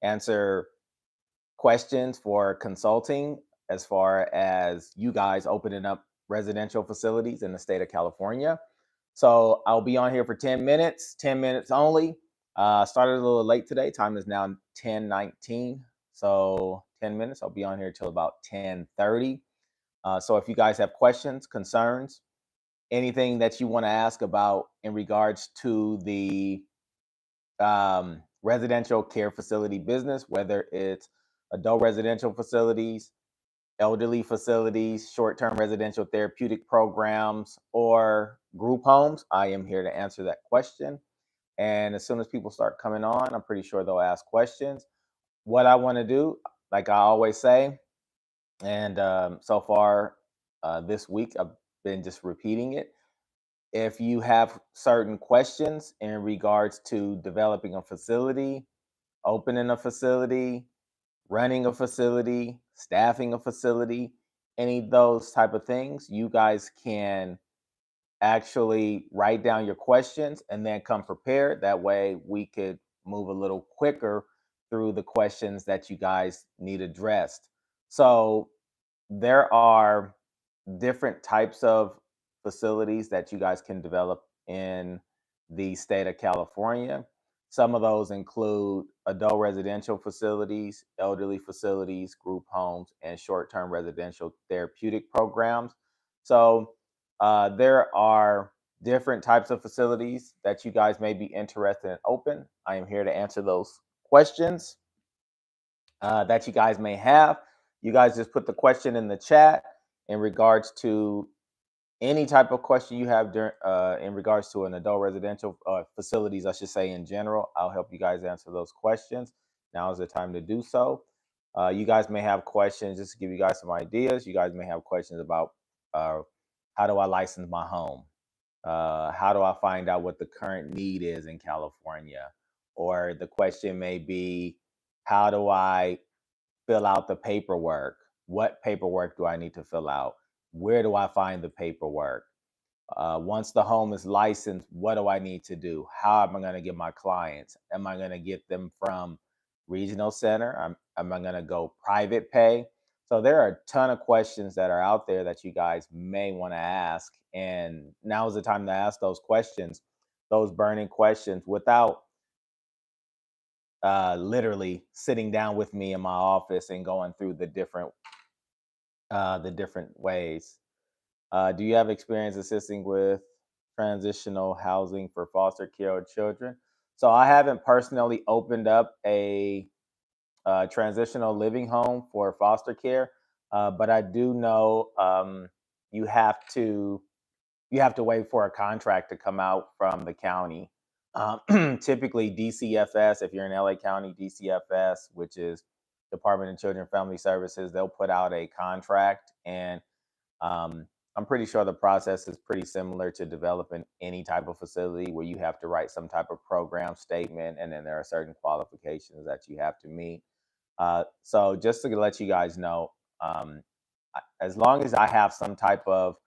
answer questions for consulting as far as you guys opening up residential facilities in the state of California. So I'll be on here for 10 minutes only. Started a little late today. Time is now 10:19. So 10 minutes. I'll be on here till about 10:30. So if you guys have questions, concerns, anything that you want to ask about in regards to the residential care facility business, whether it's adult residential facilities, elderly facilities, short term residential therapeutic programs, or group homes, I am here to answer that question. And as soon as people start coming on, I'm pretty sure they'll ask questions. What I want to do, like I always say, and so far this week, I've been just repeating it. If you have certain questions in regards to developing a facility, opening a facility, running a facility, staffing a facility, any of those type of things, you guys can actually write down your questions and then come prepared. That way we could move a little quicker through the questions that you guys need addressed. So there are different types of facilities that you guys can develop in the state of California. Some of those include adult residential facilities, elderly facilities, group homes, and short term residential therapeutic programs. So there are different types of facilities that you guys may be interested in open. I am here to answer those questions that you guys may have. You guys just put the question in the chat in regards to any type of question you have in regards to an adult residential facilities, I should say in general. I'll help you guys answer those questions. Now is the time to do so. You guys may have questions, just to give you guys some ideas. You guys may have questions about uh, how do I license my home? How do I find out what the current need is in California? Or the question may be, how do I fill out the paperwork? What paperwork do I need to fill out? Where do I find the paperwork? Once the home is licensed, what do I need to do? How am I going to get my clients? Am I going to get them from regional center? Am I going to go private pay? So there are a ton of questions that are out there that you guys may want to ask. And now is the time to ask those questions, those burning questions, without literally sitting down with me in my office and going through the different ways. Do you have experience assisting with transitional housing for foster care children? So I haven't personally opened up a transitional living home for foster care, but I do know you have to you have to wait for a contract to come out from the county. Typically, DCFS, if you're in LA County, DCFS, which is Department of Children and Family Services, they'll put out a contract. And I'm pretty sure the process is pretty similar to developing any type of facility where you have to write some type of program statement, and then there are certain qualifications that you have to meet. So just to let you guys know, as long as I have some type of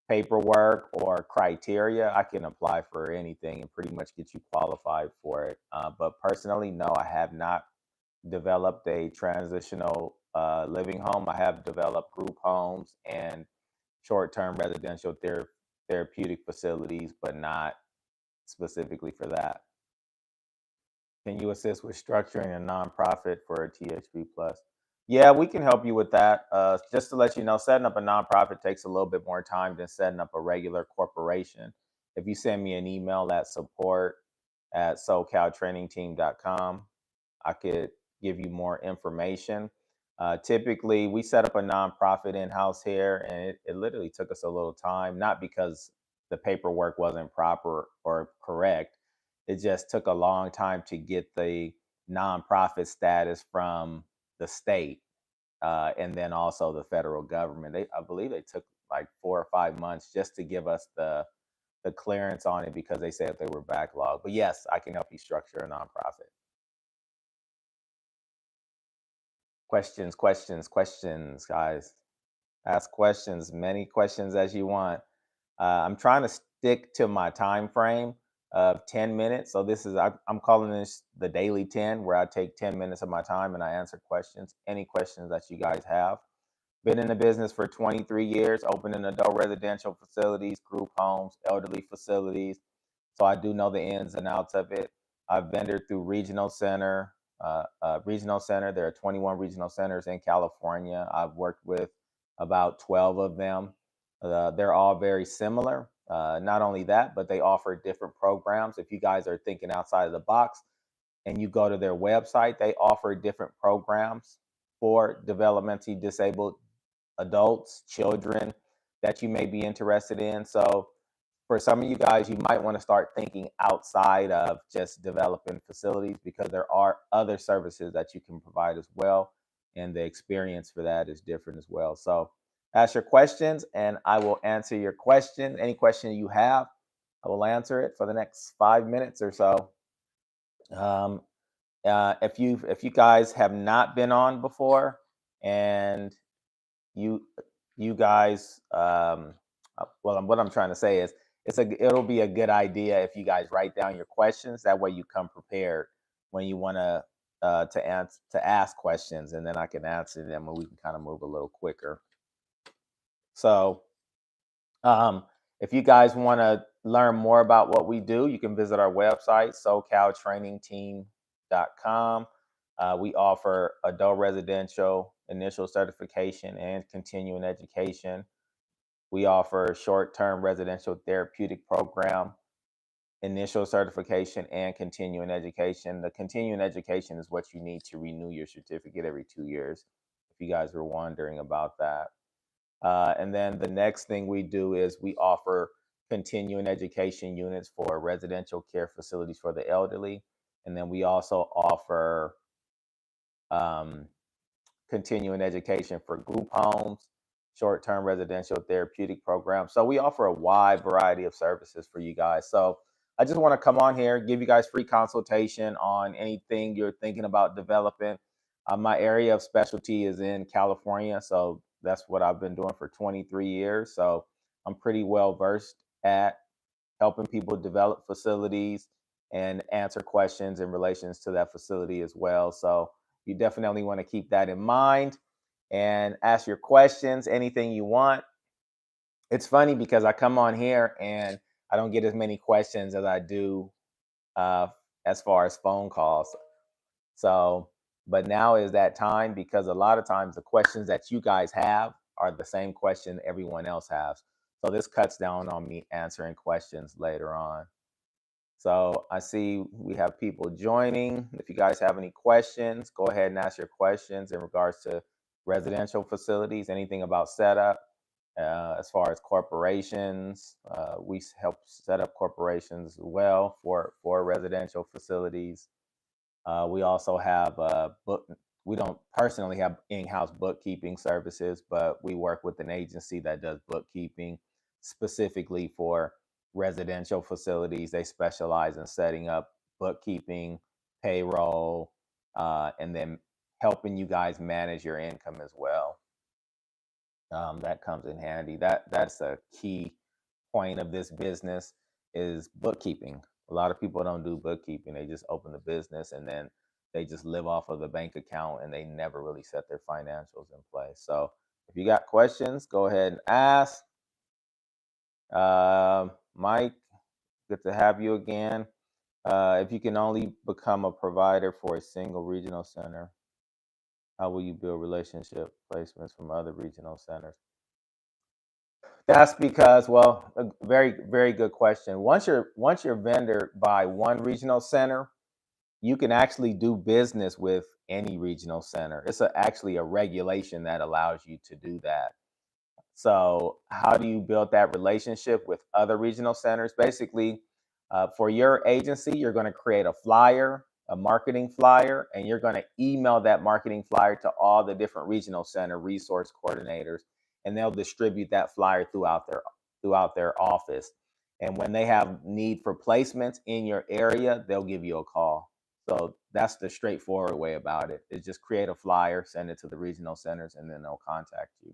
paperwork or criteria, I can apply for anything and pretty much get you qualified for it. But personally, no, I have not developed a transitional living home. I have developed group homes and short-term residential therapeutic facilities, but not specifically for that. Can you assist with structuring a nonprofit for a THB plus? Yeah, we can help you with that. Just to let you know, setting up a nonprofit takes a little bit more time than setting up a regular corporation. If you send me an email at support@SoCalTrainingTeam.com, I could give you more information. Typically, we set up a nonprofit in house here, and it literally took us a little time, not because the paperwork wasn't proper or correct. It just took a long time to get the nonprofit status from the state, and then also the federal government. I believe they took like 4 or 5 months just to give us the clearance on it because they said they were backlogged. But yes, I can help you structure a nonprofit. Questions, questions, questions, guys. Ask questions, many questions as you want. I'm trying to stick to my time frame. of 10 minutes. So this is I'm calling this the daily 10, where I take 10 minutes of my time and I answer questions, any questions that you guys have. Been in the business for 23 years, opening adult residential facilities, group homes, elderly facilities. So I do know the ins and outs of it. I've vendored through regional center. Regional center. There are 21 regional centers in California. I've worked with about 12 of them. They're all very similar. Not only that, but they offer different programs. If you guys are thinking outside of the box and you go to their website, they offer different programs for developmentally disabled adults, children that you may be interested in. So for some of you guys, you might want to start thinking outside of just developing facilities, because there are other services that you can provide as well. And the experience for that is different as well. So ask your questions and I will answer your question. Any question you have, I will answer it for the next 5 minutes or so. Um, if you guys have not been on before, and you you guys well, what I'm trying to say is it'll be a good idea if you guys write down your questions. That way you come prepared when you want to ask questions, and then I can answer them and we can kind of move a little quicker. So um, if you guys want to learn more about what we do, you can visit our website, SoCalTrainingTeam.com. We offer adult residential initial certification and continuing education. We offer short-term residential therapeutic program, initial certification, and continuing education. The continuing education is what you need to renew your certificate every 2 years, if you guys were wondering about that. And then the next thing we do is we offer continuing education units for residential care facilities for the elderly. And then we also offer um, continuing education for group homes, short-term residential therapeutic programs. So we offer a wide variety of services for you guys. So I just want to come on here, give you guys free consultation on anything you're thinking about developing. My area of specialty is in California, so that's what I've been doing for 23 years. So I'm pretty well versed at helping people develop facilities and answer questions in relations to that facility as well. So you definitely want to keep that in mind and ask your questions, anything you want. It's funny because I come on here and I don't get as many questions as I do uh, as far as phone calls. So, but now is that time, because a lot of times the questions that you guys have are the same question everyone else has. So this cuts down on me answering questions later on. So I see we have people joining. If you guys have any questions, go ahead and ask your questions in regards to residential facilities, anything about setup. As far as corporations, we help set up corporations as well for residential facilities. We also have book. We don't personally have in-house bookkeeping services, but we work with an agency that does bookkeeping specifically for residential facilities. They specialize in setting up bookkeeping, payroll, and then helping you guys manage your income as well. That comes in handy. That's a key point of this business, is bookkeeping. A lot of people don't do bookkeeping. They just open the business and then they just live off of the bank account and they never really set their financials in place. So if you got questions, go ahead and ask. Mike, good to have you again. If you can only become a provider for a single regional center, how will you build relationship placements from other regional centers? That's because, well, a very, very good question. Once you're vendor by one regional center, you can actually do business with any regional center. It's actually a regulation that allows you to do that. So, how do you build that relationship with other regional centers? Basically, for your agency, you're going to create a flyer, a marketing flyer, and you're going to email that marketing flyer to all the different regional center resource coordinators, and they'll distribute that flyer throughout their office. And when they have need for placements in your area, they'll give you a call. So that's the straightforward way about it. Is just create a flyer, send it to the regional centers, and then they'll contact you.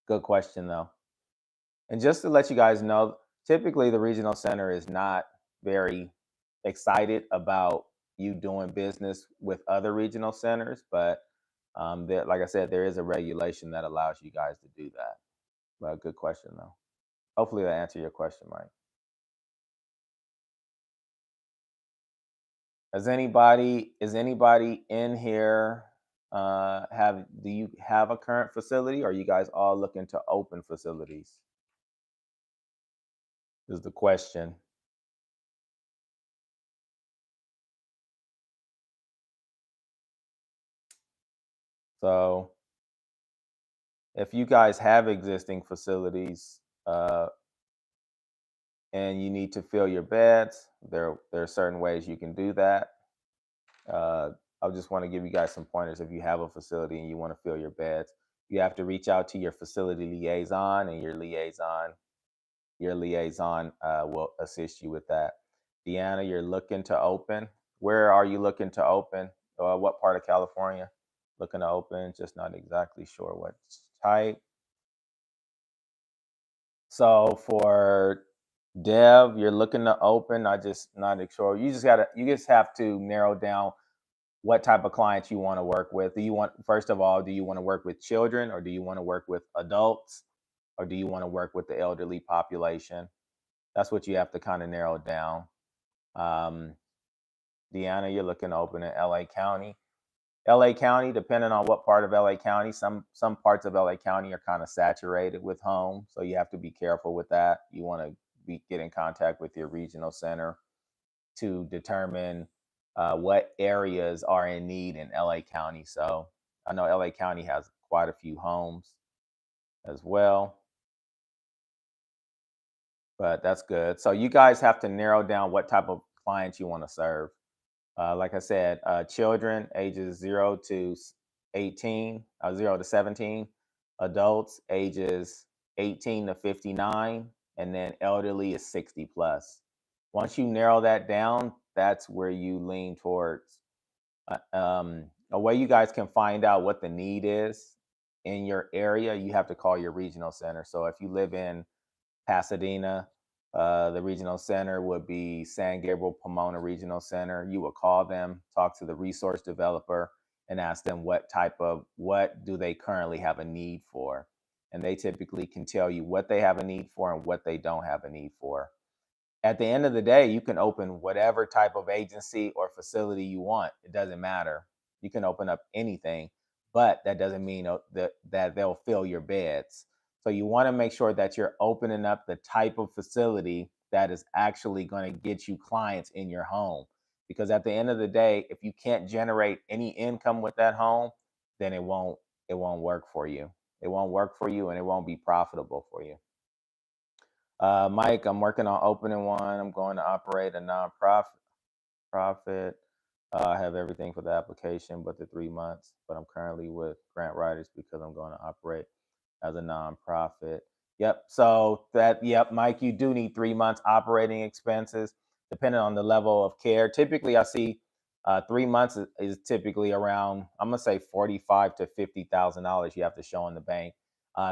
Good question, though. And just to let you guys know, typically the regional center is not very excited about you doing business with other regional centers, but there, like I said, there is a regulation that allows you guys to do that. But good question though. Hopefully that answered your question, Mike. Is anybody in here have do you have a current facility, or are you guys all looking to open facilities? Is the question. So if you guys have existing facilities and you need to fill your beds, there are certain ways you can do that. Uh, I just want to give you guys some pointers. If you have a facility and you want to fill your beds, you have to reach out to your facility liaison, and your liaison will assist you with that. Deanna, you're looking to open. Where are you looking to open? What part of California looking to open? Just not exactly sure what type. So for Dev, you're looking to open. I just not sure. You just have to narrow down what type of clients you want to work with. Do you want, first of all, do you want to work with children, or do you want to work with adults, or do you want to work with the elderly population? That's what you have to kind of narrow down. Um, Deanna, you're looking to open in LA County. LA County, depending on what part of LA County, some parts of LA County are kind of saturated with homes, so you have to be careful with that. You want to get in contact with your regional center to determine what areas are in need in LA County. So I know LA County has quite a few homes as well, but that's good. So you guys have to narrow down what type of clients you want to serve. Like I said, children ages 0 to 18, 0 to 17, adults ages 18 to 59, and then elderly is 60 plus. Once you narrow that down, that's where you lean towards. A way you guys can find out what the need is in your area, you have to call your regional center. So if you live in Pasadena, the regional center would be San Gabriel Pomona Regional Center. You would call them, talk to the resource developer, and ask them what do they currently have a need for. And they typically can tell you what they have a need for and what they don't have a need for. At the end of the day, you can open whatever type of agency or facility you want. It doesn't matter. You can open up anything, but that doesn't mean that they'll fill your beds. So you want to make sure that you're opening up the type of facility that is actually going to get you clients in your home. Because at the end of the day, if you can't generate any income with that home, then it won't work for you. It won't work for you, and it won't be profitable for you. Mike, I'm working on opening one. I'm going to operate a nonprofit. Profit. I have everything for the application, but the 3 months. But I'm currently with grant writers because I'm going to operate as a nonprofit. Yep. So yep, Mike, you do need 3 months operating expenses, depending on the level of care. Typically, I see 3 months is typically around, I'm gonna say 45 to $50,000 you have to show in the bank.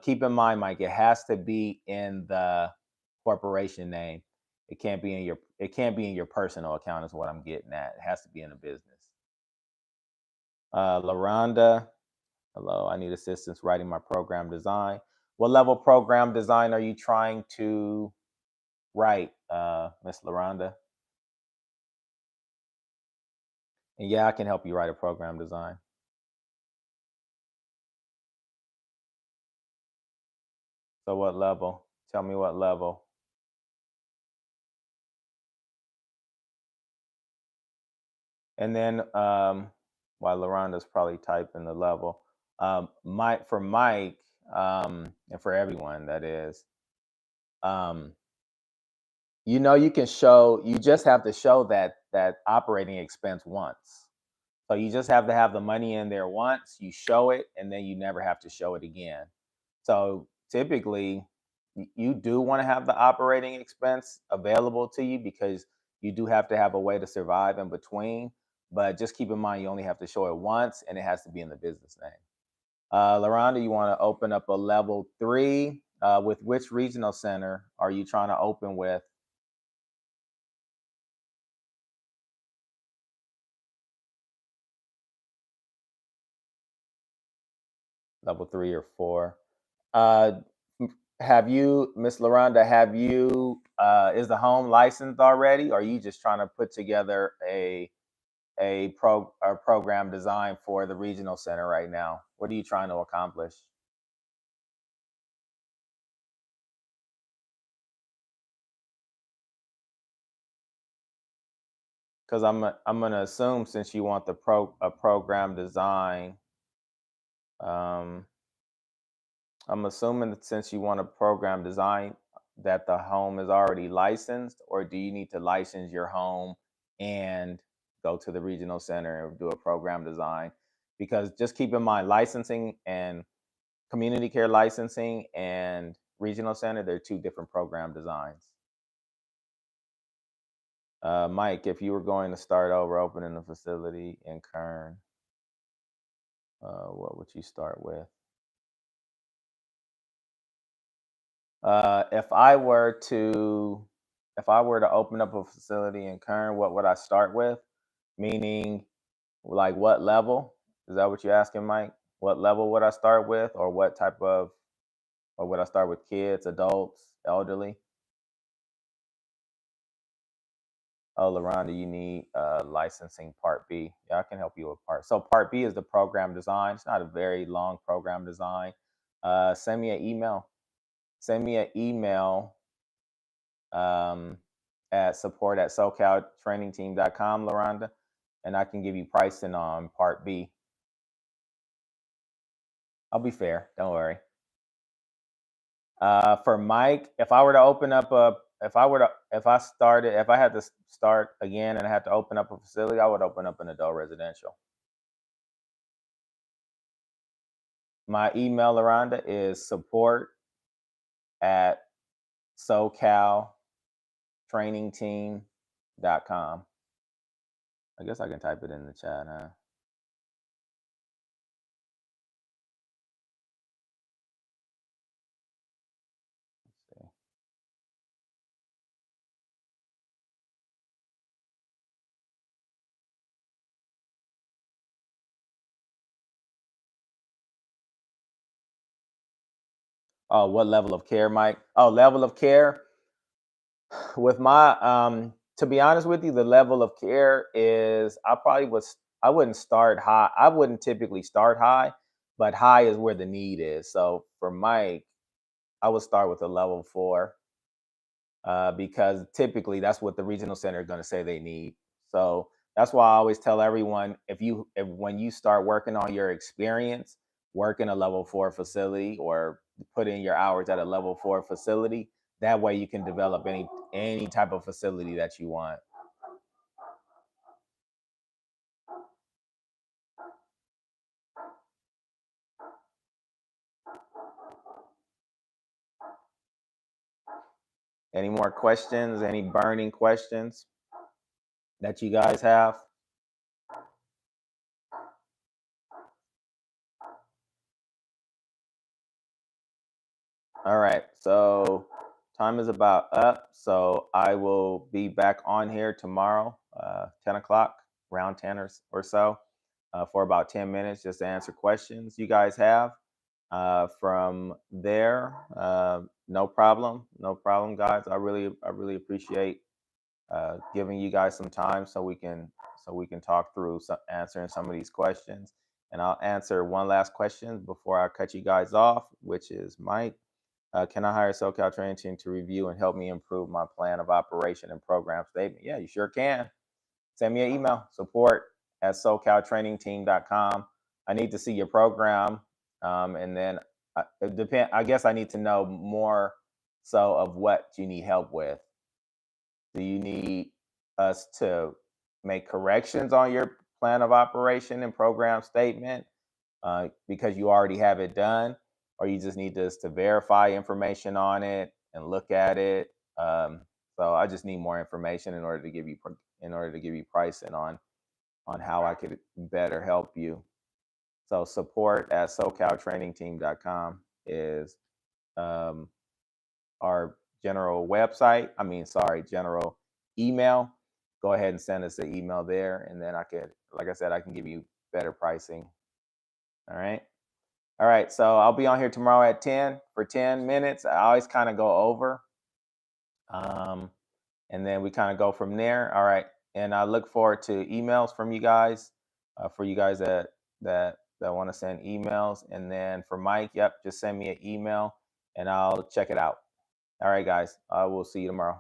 Keep in mind, Mike, it has to be in the corporation name. It can't be in your personal account is what I'm getting at. It has to be in a business. LaRonda, hello. I need assistance writing my program design. What level program design are you trying to write, Miss LaRonda? And yeah, I can help you write a program design. So what level? Tell me what level. And then while LaRonda's probably typing the level, Mike for Mike, and for everyone that is, um, you just have to show that operating expense once. So you just have to have the money in there once, you show it, and then you never have to show it again. So typically, you do want to have the operating expense available to you because you do have to have a way to survive in between. But just keep in mind, you only have to show it once, and it has to be in the business name. LaRonda, you want to open up a level 3 With which regional center are you trying to open with? Level 3 or 4. Uh, have you, Miss Loranda, is the home licensed already, or are you just trying to put together a program design for the regional center right now? What are you trying to accomplish? Because I'm gonna assume, since you want a program design, um, I'm assuming that since you want a program design, that the home is already licensed, or do you need to license your home and go to the regional center and do a program design? Because just keep in mind, licensing and community care licensing and regional center, they're two different program designs. Mike, if you were going to start over opening a facility in Kern, what would you start with? Uh, if I were to if I were to open up a facility in Kern, what would I start with? Meaning, like, what level? Is that what you're asking, Mike? What level would I start with, or what type of, or would I start with kids, adults, elderly? Oh, Loranda, you need licensing Part B. Yeah, I can help you with Part. So Part B is the program design. It's not a very long program design. Send me an email. Send me an email um, at support@socaltrainingteam.com, Loranda, and I can give you pricing on Part B. I'll be fair. Don't worry. For Mike, if I were to open up a, if I were to, if I had to start again and I had to open up a facility, I would open up an adult residential. My email, Loranda, is support at socaltrainingteam.com. I guess I can type it in the chat, huh? Let's see. Oh, what level of care, Mike? Oh, level of care. With my to be honest with you, the level of care is, I wouldn't start high. I wouldn't typically start high, but high is where the need is. So for Mike, I would start with a level 4, because typically that's what the regional center is going to say they need. So that's why I always tell everyone, if when you start working on your experience, work in a level 4 facility, or put in your hours at a level 4 facility. That way you can develop any type of facility that you want. Any more questions? Any burning questions that you guys have? All right. So time is about up. So I will be back on here tomorrow, 10 o'clock, around 10 or so, for about 10 minutes, just to answer questions you guys have. From there, no problem. No problem, guys. I really appreciate giving you guys some time so we can talk through answering some of these questions. And I'll answer one last question before I cut you guys off, which is, Mike, can I hire SoCal Training Team to review and help me improve my plan of operation and program statement? Yeah, you sure can. Send me an email, support@socaltrainingteam.com. I need to see your program, and then it depend. I guess I need to know more so of what you need help with. Do you need us to make corrections on your plan of operation and program statement, because you already have it done, or you just need us to verify information on it and look at it? So I just need more information in order to give you pricing on how I could better help you. So support at socaltrainingteam.com is um, our general website. I mean, sorry, general email. Go ahead and send us an email there, and then I could, like I said, I can give you better pricing. All right. All right. So I'll be on here tomorrow at 10 for 10 minutes. I always kind of go over. Um, and then we kind of go from there. All right. And I look forward to emails from you guys, for you guys that want to send emails. And then for Mike, yep, just send me an email and I'll check it out. All right, guys. I will see you tomorrow.